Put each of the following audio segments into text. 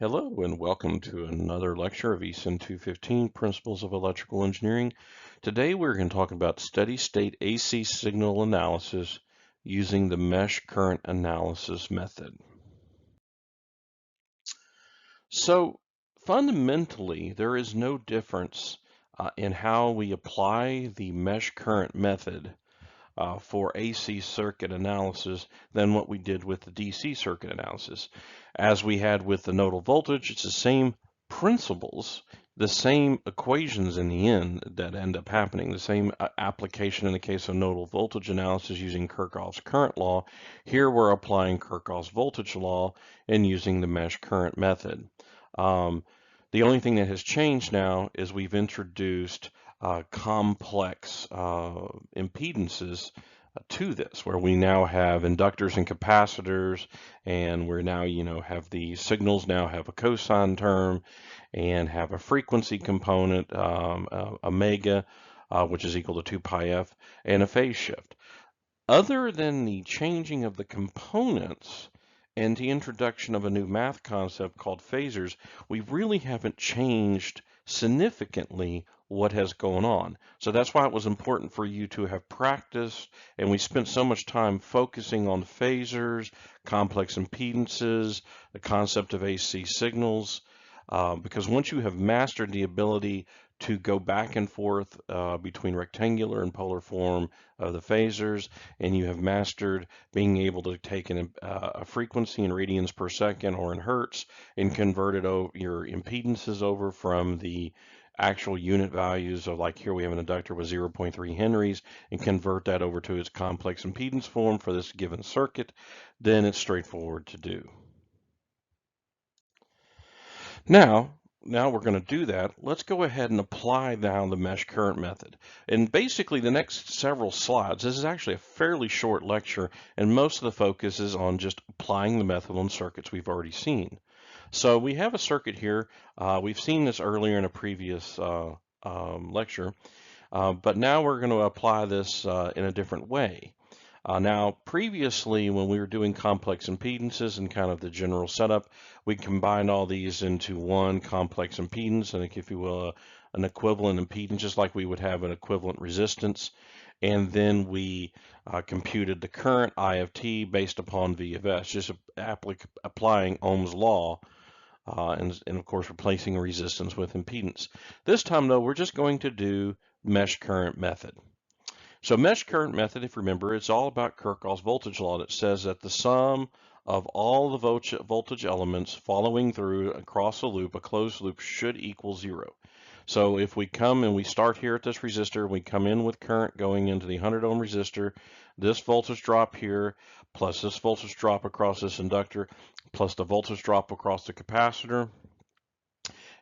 Hello and welcome to another lecture of ECEN 215, Principles of Electrical Engineering. Today we're going to talk about steady-state AC signal analysis using the mesh current analysis method. So fundamentally, there is no difference in how we apply the mesh current method for AC circuit analysis than what we did with the DC circuit analysis. As we had with the nodal voltage, it's the same principles, the same equations in the end that end up happening, the same application in the case of nodal voltage analysis using Kirchhoff's current law. Here we're applying Kirchhoff's voltage law and using the mesh current method. Um, the only thing that has changed now is we've introduced complex impedances to this, where we now have inductors and capacitors, and we're now, have the signals now have a cosine term and have a frequency component, omega, which is equal to 2 pi f, and a phase shift. Other than the changing of the components and the introduction of a new math concept called phasors, we really haven't changed significantly what has gone on. So that's why it was important for you to have practiced, and we spent so much time focusing on phasors, complex impedances, the concept of AC signals, because once you have mastered the ability to go back and forth between rectangular and polar form of the phasors, and you have mastered being able to take a frequency in radians per second or in hertz and convert your impedances over from the actual unit values of, like here we have an inductor with 0.3 henries, and convert that over to its complex impedance form for this given circuit, then it's straightforward to do. Now we're going to do that. Let's go ahead and apply now the mesh current method. And basically the next several slides, this is actually a fairly short lecture, and most of the focus is on just applying the method on circuits we've already seen. So we have a circuit here. We've seen this earlier in a previous lecture, but now we're going to apply this in a different way. Now, previously, when we were doing complex impedances and kind of the general setup, we combined all these into one complex impedance, and if you will, an equivalent impedance, just like we would have an equivalent resistance. And then we computed the current I of t based upon V of S, just applying Ohm's law, and of course replacing resistance with impedance. This time, though, we're just going to do mesh current method. So mesh current method, if you remember, it's all about Kirchhoff's voltage law that says that the sum of all the voltage elements following through across a loop, a closed loop, should equal 0. So if we come and we start here at this resistor, we come in with current going into the 100 ohm resistor, this voltage drop here, plus this voltage drop across this inductor, plus the voltage drop across the capacitor.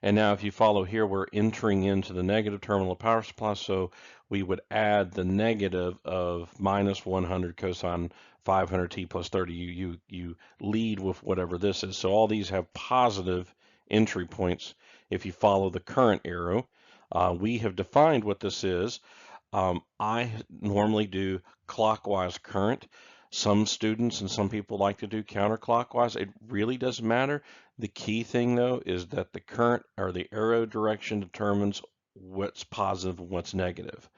And now if you follow here, we're entering into the negative terminal of power supply, so we would add the negative of minus 100 cosine 500t plus 30. You lead with whatever this is. So all these have positive entry points if you follow the current arrow. We have defined what this is. I normally do clockwise current. Some students and some people like to do counterclockwise. It really doesn't matter. The key thing, though, is that the current or the arrow direction determines what's positive and what's negative.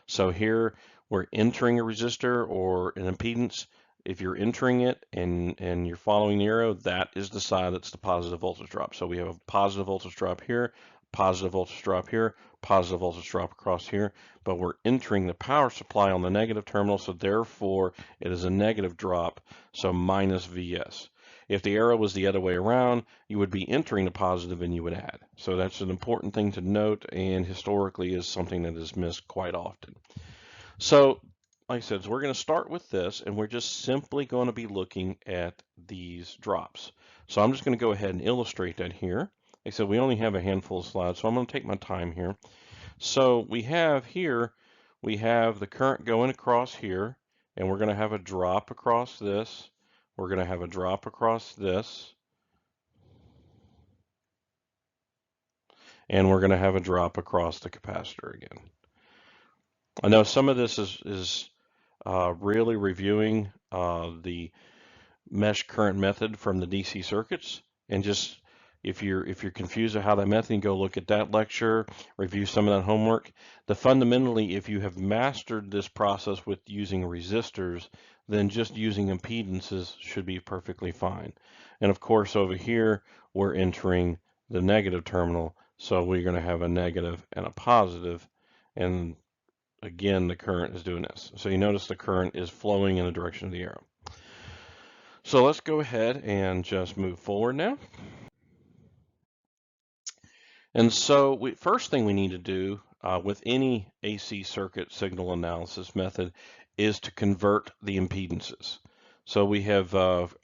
So here we're entering a resistor or an impedance. If you're entering it and you're following the arrow, that is the side that's the positive voltage drop. So we have a positive voltage drop here, positive voltage drop here, positive voltage drop across here, but we're entering the power supply on the negative terminal, so therefore it is a negative drop, so minus Vs. If the arrow was the other way around, you would be entering the positive and you would add. So that's an important thing to note, and historically is something that is missed quite often. So like I said, so we're going to start with this, and we're just simply going to be looking at these drops. So I'm just going to go ahead and illustrate that here. Like I said, we only have a handful of slides, so I'm going to take my time here. So we have here, we have the current going across here, and we're going to have a drop across this. We're going to have a drop across this. And we're going to have a drop across the capacitor again. I know some of this is really reviewing the mesh current method from the DC circuits and just if you're confused of how that method, go look at that lecture, review some of that homework. Fundamentally, if you have mastered this process with using resistors, then just using impedances should be perfectly fine. And of course, over here, we're entering the negative terminal, so we're going to have a negative and a positive, and again, the current is doing this. So you notice the current is flowing in the direction of the arrow. So let's go ahead and just move forward now. And so first thing we need to do with any AC circuit signal analysis method is to convert the impedances. So we have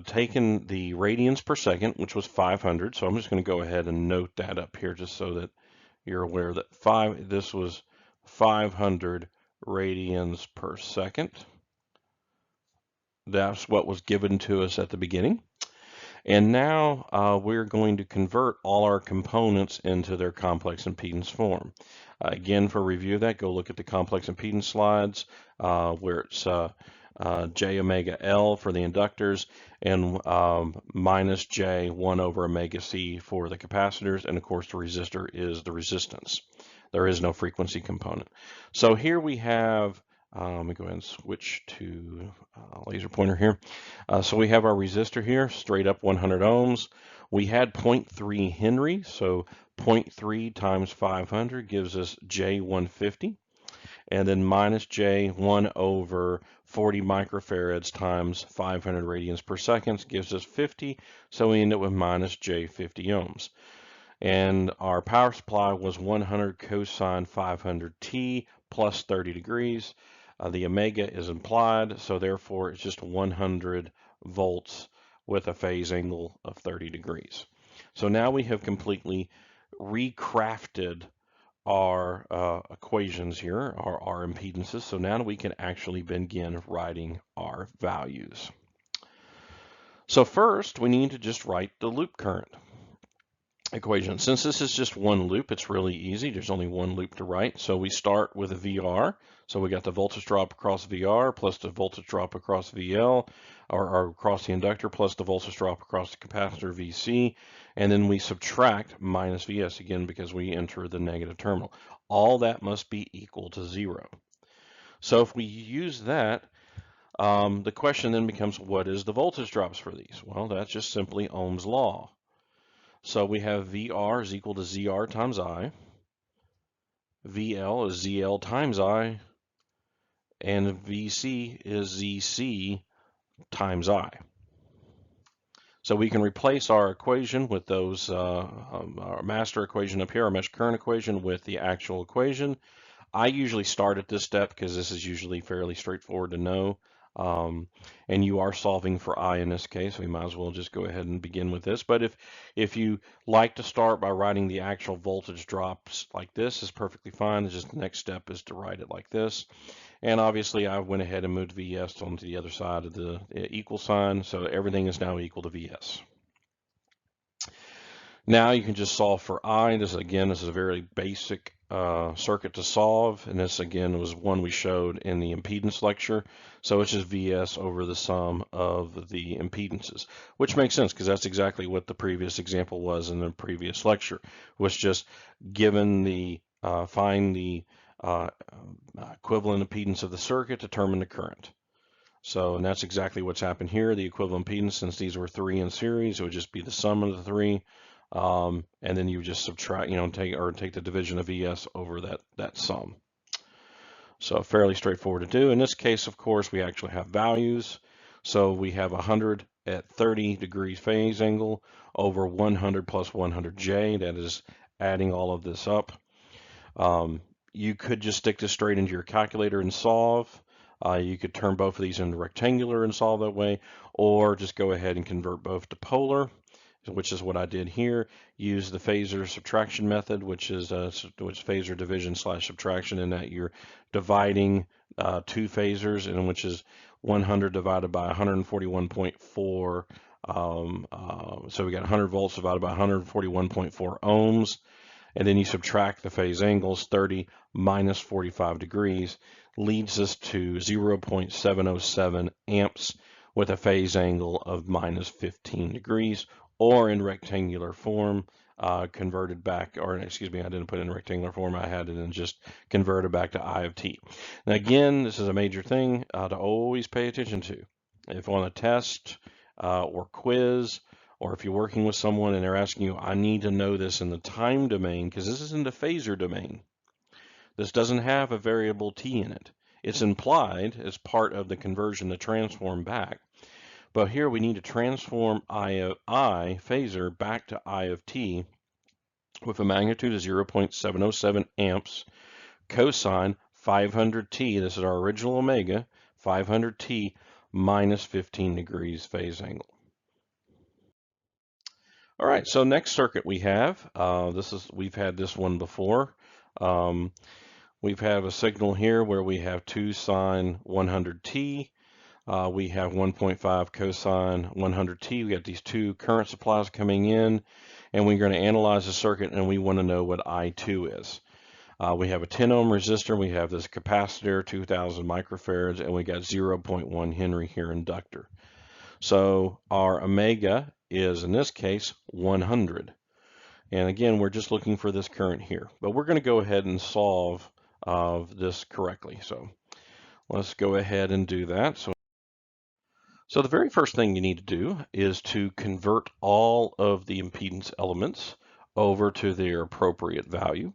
taken the radians per second, which was 500. So I'm just going to go ahead and note that up here just so that you're aware that this was 500 radians per second. That's what was given to us at the beginning. And now we're going to convert all our components into their complex impedance form. Again, for review of that, go look at the complex impedance slides where it's J omega L for the inductors and minus J 1 over omega C for the capacitors. And of course, the resistor is the resistance. There is no frequency component. So here we have let me go ahead and switch to laser pointer here. So we have our resistor here, straight up 100 ohms. We had 0.3 Henry, so 0.3 times 500 gives us J150. And then minus J1 over 40 microfarads times 500 radians per second gives us 50. So we end up with minus J50 ohms. And our power supply was 100 cosine 500T plus 30 degrees. The omega is implied, so therefore it's just 100 volts with a phase angle of 30 degrees. So now we have completely recrafted our equations here, our impedances. So now we can actually begin writing our values. So first, we need to just write the loop current equation. Since this is just one loop, it's really easy. There's only one loop to write. So we start with a VR. So we got the voltage drop across VR plus the voltage drop across VL or across the inductor plus the voltage drop across the capacitor VC. And then we subtract minus VS again because we enter the negative terminal. All that must be equal to 0. So if we use that, the question then becomes, what is the voltage drops for these? Well, that's just simply Ohm's law. So we have VR is equal to ZR times I, VL is ZL times I, and VC is ZC times I. So we can replace our equation with those, our master equation up here, our mesh current equation with the actual equation. I usually start at this step because this is usually fairly straightforward to know. And you are solving for I in this case, we might as well just go ahead and begin with this. But if you like to start by writing the actual voltage drops like this, is perfectly fine. It's just the next step is to write it like this. And obviously I went ahead and moved VS onto the other side of the equal sign, so everything is now equal to VS. Now you can just solve for I. This is a very basic circuit to solve, and this again was one we showed in the impedance lecture. So it's just VS over the sum of the impedances, which makes sense because that's exactly what the previous example was in the previous lecture, was just given the find the equivalent impedance of the circuit, determine the current. So, and that's exactly what's happened here. The equivalent impedance, since these were 3 in series, it would just be the sum of the 3. And then you just subtract, take the division of ES over that sum. So fairly straightforward to do. In this case, of course, we actually have values. So we have 100 at 30 degrees phase angle over 100 plus 100J. That is adding all of this up. You could just stick this straight into your calculator and solve. You could turn both of these into rectangular and solve that way, or just go ahead and convert both to polar, which is what I did here. Use the phasor subtraction method, which is phasor division / subtraction, in that you're dividing two phasors, and which is 100 divided by 141.4. So we got 100 volts divided by 141.4 ohms. And then you subtract the phase angles. 30 minus 45 degrees leads us to 0.707 amps with a phase angle of minus 15 degrees, or in rectangular form, converted back, or excuse me, I didn't put it in rectangular form. I had it in just converted back to I of t. Now again, this is a major thing to always pay attention to. If on a test or quiz, or if you're working with someone and they're asking you, I need to know this in the time domain, because this is in the phasor domain. This doesn't have a variable t in it. It's implied as part of the conversion to transform back. But here we need to transform I phasor back to I of t with a magnitude of 0.707 amps, cosine 500t, this is our original omega, 500t minus 15 degrees phase angle. All right, so next circuit we have, we've had this one before. We've had a signal here where we have 2 sine 100t. We have 1.5 cosine 100t. We got these two current supplies coming in, and we're going to analyze the circuit, and we want to know what I2 is. We have a 10 ohm resistor. We have this capacitor, 2,000 microfarads, and we got 0.1 Henry here inductor. So our omega is, in this case, 100. And again, we're just looking for this current here. But we're going to go ahead and solve this correctly. So let's go ahead and do that. So the very first thing you need to do is to convert all of the impedance elements over to their appropriate value.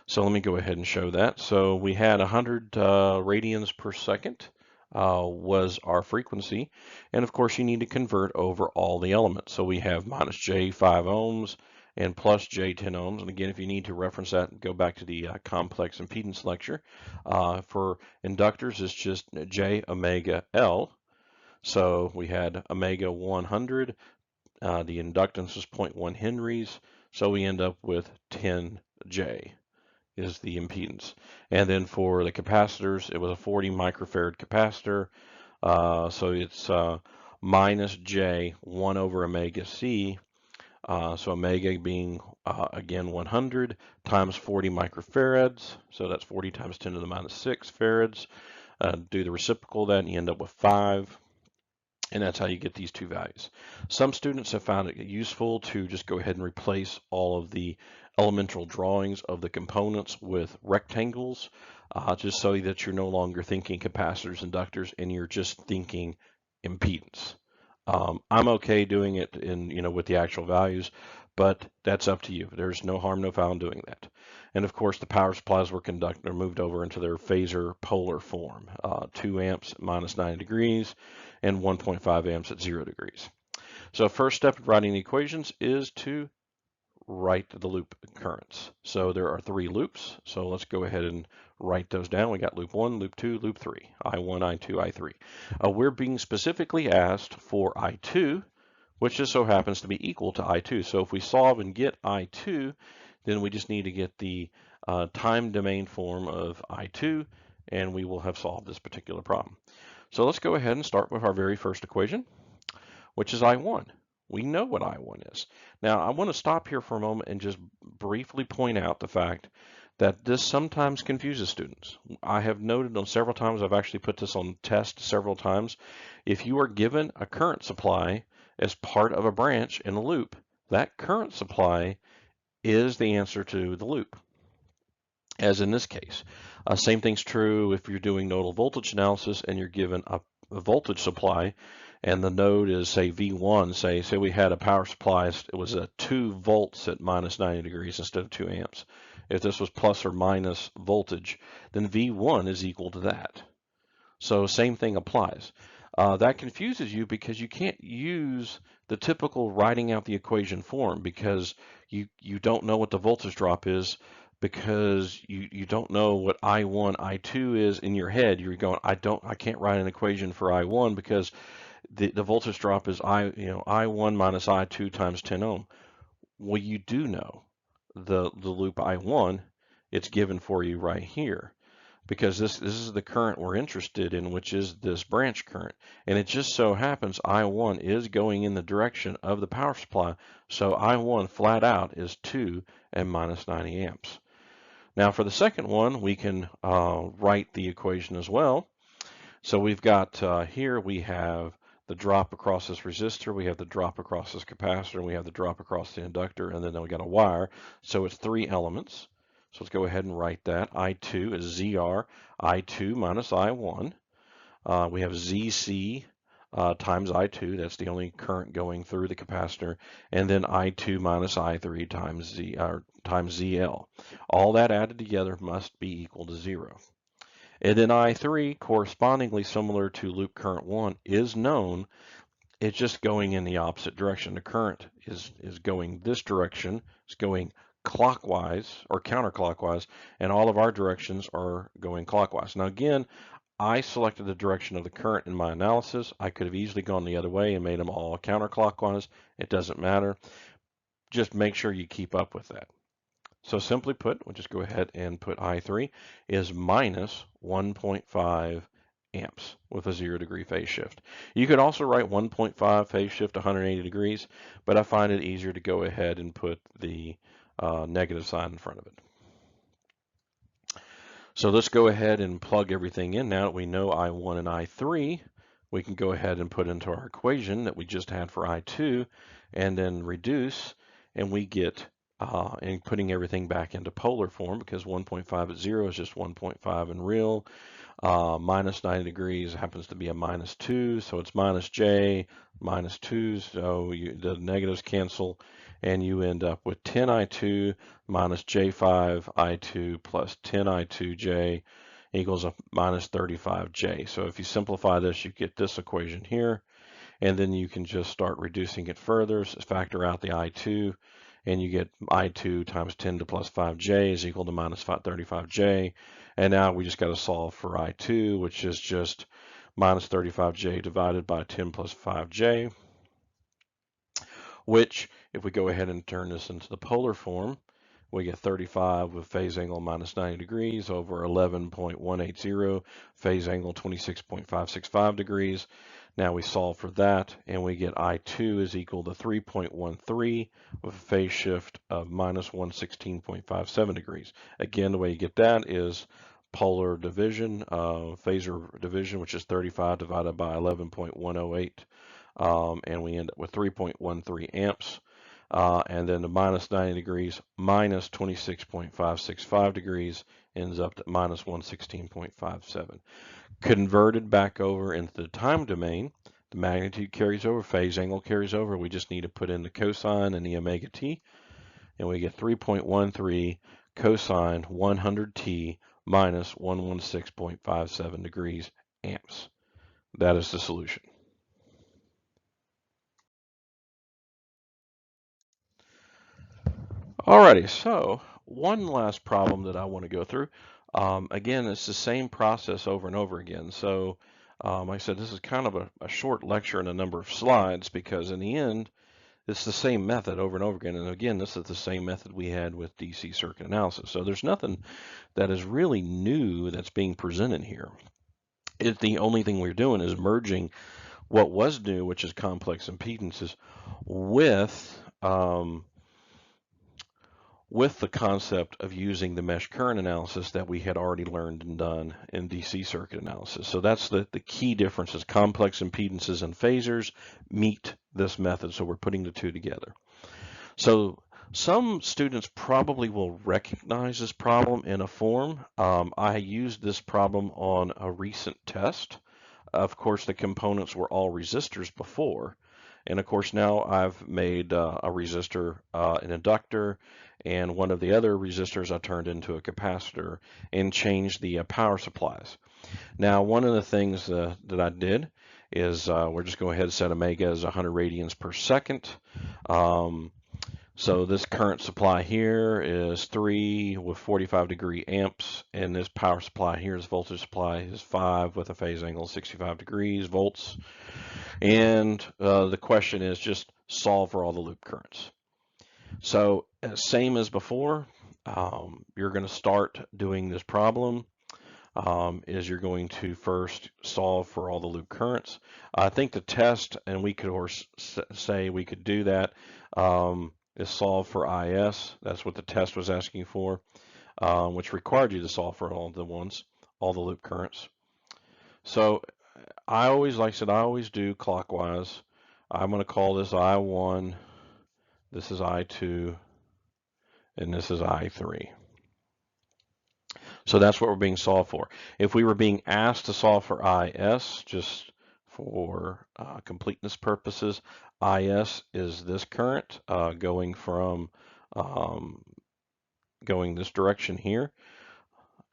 So let me go ahead and show that. So we had 100 radians per second was our frequency. And of course, you need to convert over all the elements. So we have minus J 5 ohms and plus J 10 ohms. And again, if you need to reference that, go back to the complex impedance lecture. For inductors, it's just J omega L. So we had omega 100. The inductance was 0.1 henries. So we end up with 10J. Is the impedance. And then for the capacitors, it was a 40 microfarad capacitor. So it's minus J 1 over omega C. So omega being, again, 100 times 40 microfarads. So that's 40 times 10 to the minus 6 farads. Do the reciprocal of that, and you end up with 5. And that's how you get these two values. Some students have found it useful to just go ahead and replace all of the elemental drawings of the components with rectangles, just so that you're no longer thinking capacitors, inductors, and you're just thinking impedance. I'm okay doing it with the actual values, but that's up to you. There's no harm, no foul in doing that. And of course, the power supplies were moved over into their phasor polar form, 2 amps at minus 90 degrees and 1.5 amps at 0 degrees. So first step of writing the equations is to write the loop currents. So there are 3 loops. So let's go ahead and write those down. We got loop 1, loop 2, loop 3, I1, I2, I3. We're being specifically asked for I2, which just so happens to be equal to I2. So if we solve and get I2, then we just need to get the time domain form of I2, and we will have solved this particular problem. So let's go ahead and start with our very first equation, which is I1. We know what I1 is. Now, I want to stop here for a moment and just briefly point out the fact that this sometimes confuses students. I have noted on several times, I've actually put this on test several times. If you are given a current supply as part of a branch in a loop, that current supply is the answer to the loop, as in this case. Same thing's true if you're doing nodal voltage analysis and you're given a voltage supply and the node is, say, V1. Say we had a power supply, it was 2 volts at minus 90 degrees instead of 2 amps. If this was plus or minus voltage, then V1 is equal to that. So same thing applies. That confuses you because you can't use the typical writing out the equation form because you don't know what the voltage drop is, because you don't know what I1, I2 is in your head. You're going, I can't write an equation for I1 because the voltage drop is I1 minus I2 times 10 ohm. Well, you do know the loop I1. It's given for you right here, because this is the current we're interested in, which is this branch current. And it just so happens I1 is going in the direction of the power supply. So I1 flat out is 2 and minus 90 amps. Now for the second one, we can write the equation as well. So we've got here we have the drop across this resistor, we have the drop across this capacitor, and we have the drop across the inductor, and then we got a wire. So it's 3 elements. So let's go ahead and write that. I2 is ZR, I2 minus I1. We have ZC times I2, that's the only current going through the capacitor, and then I2 minus I3 times ZL. All that added together must be equal to 0. And then I3, correspondingly similar to loop current 1, is known. It's just going in the opposite direction. The current is going this direction. It's going clockwise or counterclockwise, and all of our directions are going clockwise. Now again, I selected the direction of the current in my analysis. I could have easily gone the other way and made them all counterclockwise. It doesn't matter. Just make sure you keep up with that. So simply put, we'll just go ahead and put I3 is minus 1.5 amps with a 0-degree phase shift. You could also write 1.5 phase shift 180 degrees, but I find it easier to go ahead and put the negative sign in front of it. So let's go ahead and plug everything in. Now that we know I1 and I3, we can go ahead and put into our equation that we just had for I2 and then reduce, and we get and putting everything back into polar form, because 1.5 at 0 is just 1.5 in real. Minus 90 degrees happens to be a minus 2, so it's minus J, minus 2, so the negatives cancel, and you end up with 10I2 minus J5I2 plus 10I2J equals a minus 35J. So if you simplify this, you get this equation here, and then you can just start reducing it further, factor out the I2, and you get I2 times 10 to plus 5J is equal to minus 35J. And now we just got to solve for I2, which is just minus 35J divided by 10 plus 5J, which, if we go ahead and turn this into the polar form, we get 35 with phase angle minus 90 degrees over 11.180, phase angle 26.565 degrees. Now we solve for that, and we get I2 is equal to 3.13 with a phase shift of minus 116.57 degrees. Again, the way you get that is polar division, phasor division, which is 35 divided by 11.108, and we end up with 3.13 amps. And then the minus 90 degrees minus 26.565 degrees ends up at minus 116.57. Converted back over into the time domain, the magnitude carries over, phase angle carries over. We just need to put in the cosine and the omega t, and we get 3.13 cosine 100t minus 116.57 degrees amps. That is the solution. Alrighty, so one last problem that I want to go through. Again, it's the same process over and over again. So like I said, this is kind of a short lecture and a number of slides, because in the end, it's the same method over and over again. And again, this is the same method we had with DC circuit analysis. So there's nothing that is really new that's being presented here. The only thing we're doing is merging what was new, which is complex impedances, with the concept of using the mesh current analysis that we had already learned and done in DC circuit analysis. So that's the key difference, is complex impedances and phasors meet this method. So we're putting the two together. So some students probably will recognize this problem in a form. I used this problem on a recent test. Of course, the components were all resistors before. And of course, now I've made a resistor, an inductor, and one of the other resistors I turned into a capacitor and changed the power supplies. Now, one of the things that I did is we're just going ahead and set omega as 100 radians per second. So this current supply here is 3 with 45 degree amps, and this power supply here, this voltage supply, is 5 with a phase angle of 65 degrees volts. And the question is just solve for all the loop currents. So same as before, you're going to start doing this problem. Is you're going to first solve for all the loop currents. I think the test, and we could of course say we could do that, is solve for IS. That's what the test was asking for, which required you to solve for all the loop currents. So I always, like I said, I always do clockwise. I'm going to call this I1, this is I2, and this is I3. So that's what we're being solved for. If we were being asked to solve for IS, just for completeness purposes, IS is this current going from um, going this direction here.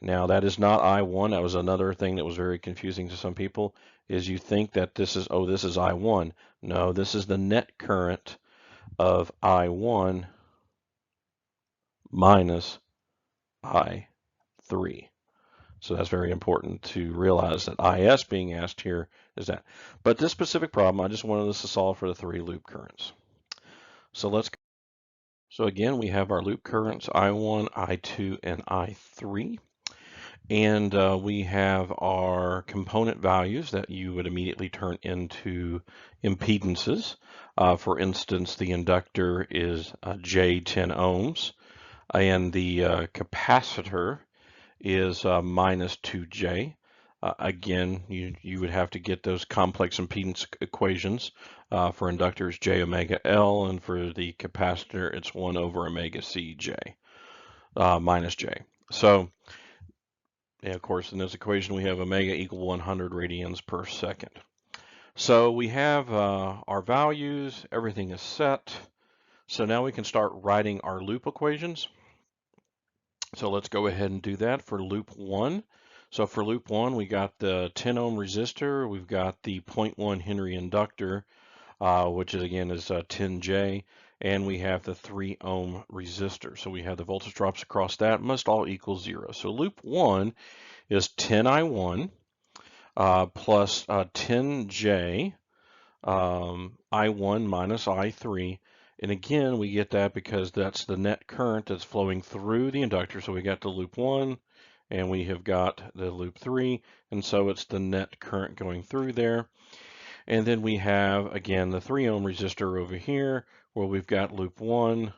Now that is not I1. That was another thing that was very confusing to some people, is you think that this is, oh, this is I1. No, this is the net current of I1 minus I3. So that's very important to realize that IS being asked here is that. But this specific problem, I just wanted us to solve for the 3 loop currents. So let's, so again, we have our loop currents I1, I2, and I3. And we have our component values that you would immediately turn into impedances. For instance, the inductor is J10 ohms, and the capacitor is minus 2J. Again, you would have to get those complex impedance equations. For inductors, J omega L, and for the capacitor, it's 1 over omega Cj minus J. So, and of course, in this equation, we have omega equal 100 radians per second. So we have our values, everything is set. So now we can start writing our loop equations. So let's go ahead and do that for loop 1. So for loop 1, we got the 10 ohm resistor, we've got the 0.1 Henry inductor, which is again is 10J, and we have the 3 ohm resistor. So we have the voltage drops across that must all equal 0. So loop 1 is 10I1 plus 10J I1 minus I3. And again, we get that because that's the net current that's flowing through the inductor. So we got the loop 1 and we have got the loop 3. And so it's the net current going through there. And then we have, again, the 3 ohm resistor over here where we've got loop 1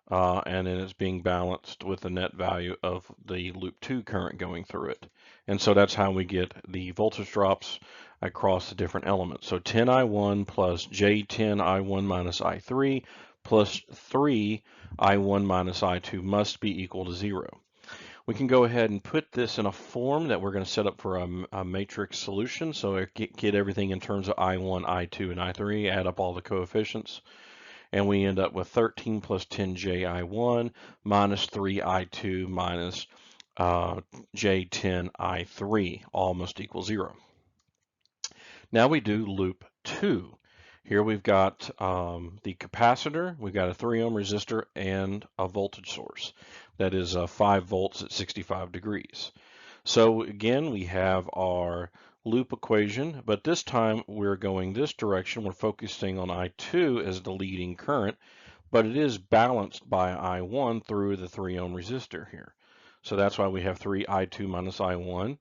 and then it's being balanced with the net value of the loop 2 current going through it. And so that's how we get the voltage drops across the different elements. So 10I1 plus J10I1 minus I3 plus 3I1 minus I2 must be equal to 0. We can go ahead and put this in a form that we're going to set up for a matrix solution. So get everything in terms of I1, I2, and I3, add up all the coefficients, and we end up with 13 plus 10ji1 minus 3i2 minus j10i3, all must equal 0. Now we do loop 2. Here we've got the capacitor, we've got a 3 ohm resistor, and a voltage source. That is 5 volts at 65 degrees. So again, we have our loop equation, but this time we're going this direction. We're focusing on I2 as the leading current, but it is balanced by I1 through the 3 ohm resistor here. So that's why we have 3I2 minus I1.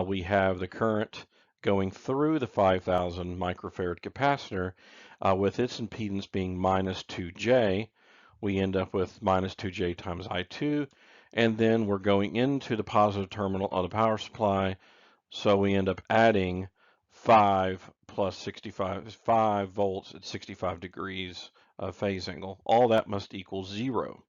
We have the current going through the 5,000 microfarad capacitor with its impedance being minus 2J. We end up with minus 2J times I2. And then we're going into the positive terminal of the power supply. So we end up adding 5 plus 5 volts at 65 degrees of phase angle. All that must equal 0.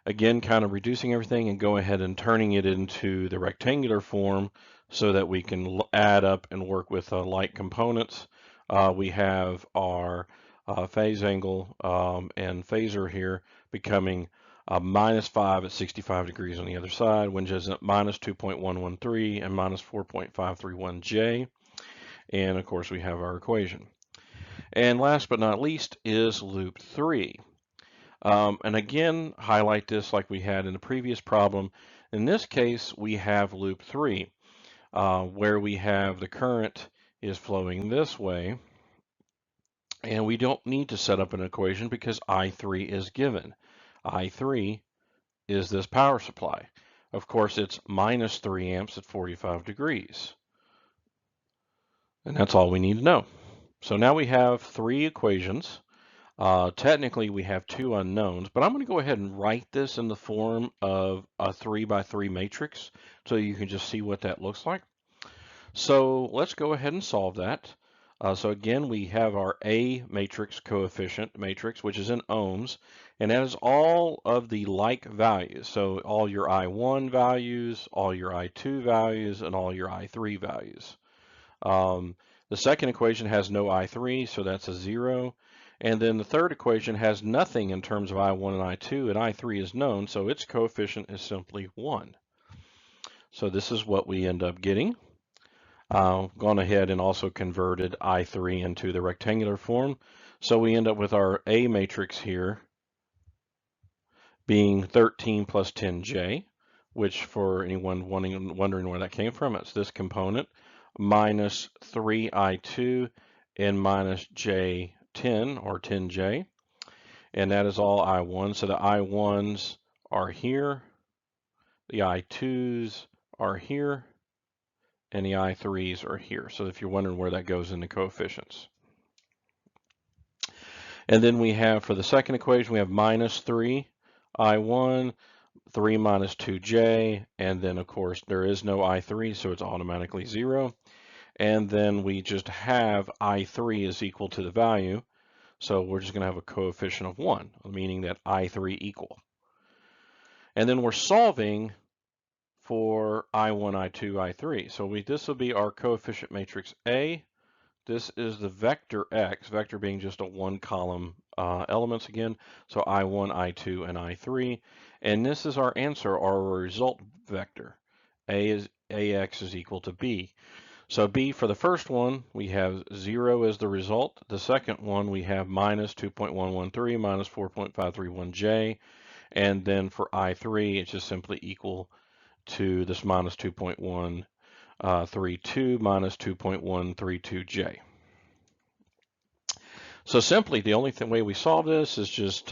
Again, kind of reducing everything and go ahead and turning it into the rectangular form so that we can add up and work with like components. We have our phase angle and phasor here becoming minus 5 at 65 degrees on the other side, which is at minus 2.113 and minus 4.531 J. And of course, we have our equation. And last but not least is loop 3. And again, highlight this like we had in the previous problem. In this case, we have loop 3, where we have the current is flowing this way. And we don't need to set up an equation because I3 is given. I3 is this power supply. Of course, it's minus 3 amps at 45 degrees. And that's all we need to know. So now we have 3 equations. Technically, we have 2 unknowns, but I'm going to go ahead and write this in the form of a 3 by 3 matrix so you can just see what that looks like. So let's go ahead and solve that. So again, we have our A matrix coefficient matrix, which is in ohms, and that is all of the like values. So all your I1 values, all your I2 values, and all your I3 values. The second equation has no I3, so that's a 0. And then the third equation has nothing in terms of I1 and I2, and I3 is known, so its coefficient is simply 1. So this is what we end up getting. Gone ahead and also converted I3 into the rectangular form. So we end up with our A matrix here being 13 plus 10J, which for anyone wondering where that came from, it's this component, minus 3I2 and minus J10 or 10J. And that is all I1. So the I1s are here, the I2s are here, and the I3s are here. So if you're wondering where that goes in the coefficients. And then we have, for the second equation, we have minus 3 I1, 3 minus 2J, and then of course there is no I3, so it's automatically 0. And then we just have I3 is equal to the value, so we're just going to have a coefficient of 1, meaning that I3 equal. And then we're solving for I1, I2, I3. So this will be our coefficient matrix A. This is the vector X, vector being just a one column elements again. So I1, I2, and I3. And this is our answer, our result vector. AX is equal to B. So B for the first one, we have 0 as the result. The second one, we have minus 2.113 minus 4.531J. And then for I3, it's just simply equal to this minus 2.132 minus 2.132J. So simply, the only way we solve this is just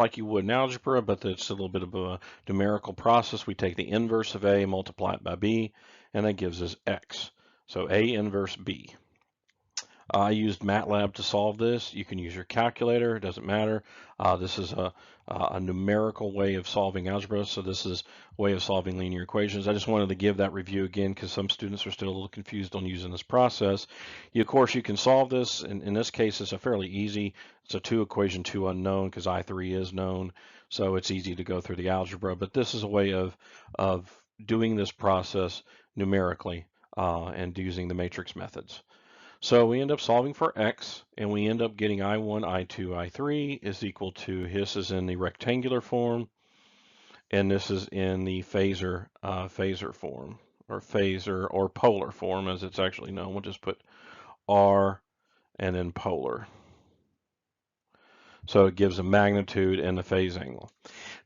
like you would in algebra, but it's a little bit of a numerical process. We take the inverse of A, multiply it by B, and that gives us X. So A inverse B. I used MATLAB to solve this. You can use your calculator, it doesn't matter. This is a numerical way of solving algebra, so this is a way of solving linear equations. I just wanted to give that review again because some students are still a little confused on using this process. Of course, you can solve this. In this case, it's a fairly easy. It's a 2 equation, 2 unknown because I3 is known, so it's easy to go through the algebra. But this is a way of doing this process numerically and using the matrix methods. So we end up solving for X, and we end up getting I1, I2, I3 is equal to, this is in the rectangular form, and this is in the phasor form, or phasor, or polar form as it's actually known. We'll just put R and then polar. So it gives a magnitude and the phase angle.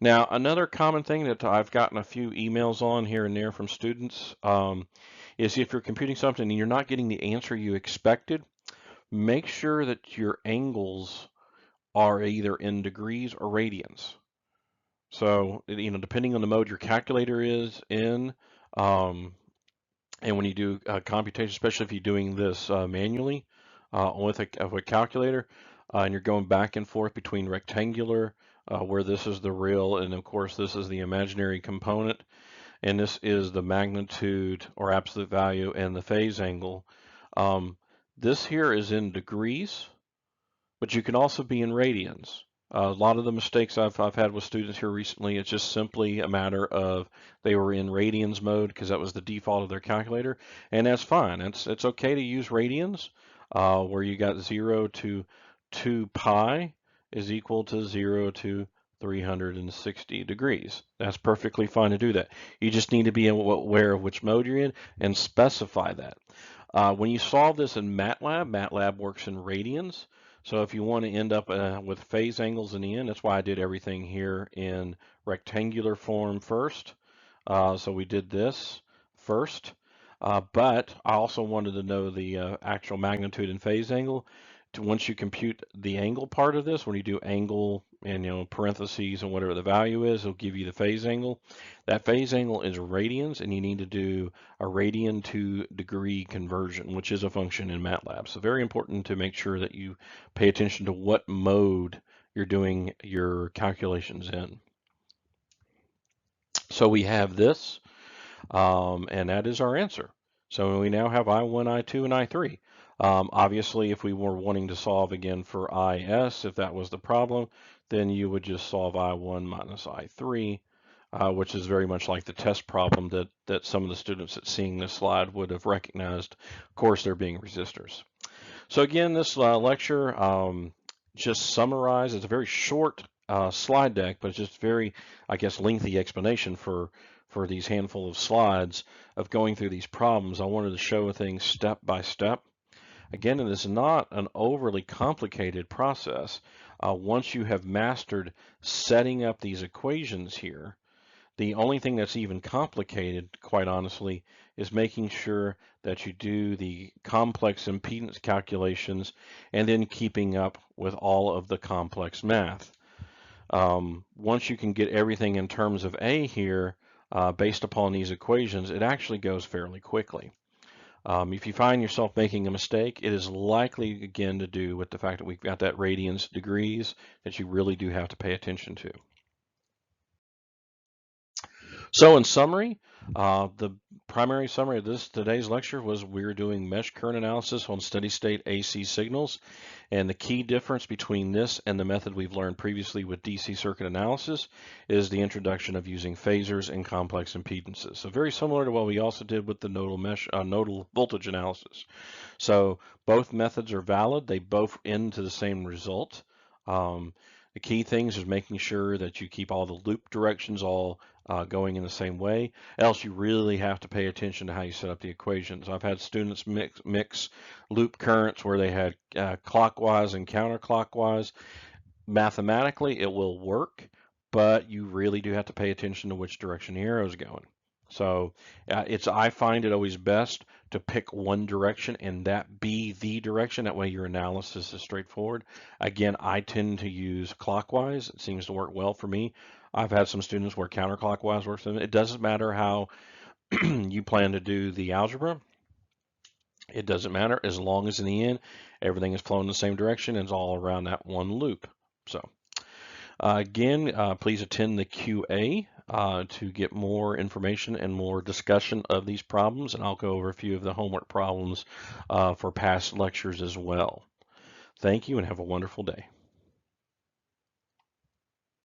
Now, another common thing that I've gotten a few emails on here and there from students is if you're computing something and you're not getting the answer you expected, make sure that your angles are either in degrees or radians. So, depending on the mode your calculator is in, and when you do computation, especially if you're doing this manually with a calculator, and you're going back and forth between rectangular, where this is the real, and of course this is the imaginary component, and this is the magnitude or absolute value and the phase angle. This here is in degrees, but you can also be in radians. A lot of the mistakes I've had with students here recently, it's just simply a matter of they were in radians mode because that was the default of their calculator, and that's fine. It's okay to use radians, where you got 0 to 2 pi is equal to 0 to 360 degrees. That's perfectly fine to do that. You just need to be aware of which mode you're in and specify that. When you solve this in MATLAB, MATLAB works in radians. So if you want to end up with phase angles in the end, that's why I did everything here in rectangular form first. So we did this first, but I also wanted to know the actual magnitude and phase angle. Once you compute the angle part of this, when you do angle and parentheses and whatever the value is, it'll give you the phase angle. That phase angle is radians, and you need to do a radian to degree conversion, which is a function in MATLAB. So very important to make sure that you pay attention to what mode you're doing your calculations in. So we have this, and that is our answer. So we now have I1, I2, and I3. Obviously, if we were wanting to solve again for IS, if that was the problem, then you would just solve I1 minus I3, which is very much like the test problem that some of the students that seeing this slide would have recognized. Of course, they're being resistors. So again, this lecture just summarized. It's a very short slide deck, but it's just very, I guess, lengthy explanation for these handful of slides of going through these problems. I wanted to show things step by step. Again, it is not an overly complicated process. Once you have mastered setting up these equations here, the only thing that's even complicated, quite honestly, is making sure that you do the complex impedance calculations and then keeping up with all of the complex math. Once you can get everything in terms of A here, based upon these equations, it actually goes fairly quickly. If you find yourself making a mistake, it is likely, again, to do with the fact that we've got that radians degrees that you really do have to pay attention to. So in summary, the primary summary of today's lecture was we're doing mesh current analysis on steady state AC signals. And the key difference between this and the method we've learned previously with DC circuit analysis is the introduction of using phasors and complex impedances. So very similar to what we also did with the nodal voltage analysis. So both methods are valid. They both end to the same result. The key things is making sure that you keep all the loop directions all going in the same way. Else you really have to pay attention to how you set up the equations. I've had students mix loop currents where they had clockwise and counterclockwise. Mathematically, it will work, but you really do have to pay attention to which direction the arrow is going. So I find it always best to pick one direction and that be the direction. That way your analysis is straightforward. Again, I tend to use clockwise. It seems to work well for me. I've had some students where counterclockwise works for them. It doesn't matter how you plan to do the algebra. It doesn't matter as long as in the end everything is flowing in the same direction and it's all around that one loop. So again, please attend the QA to get more information and more discussion of these problems, and I'll go over a few of the homework problems for past lectures as well. Thank you and have a wonderful day.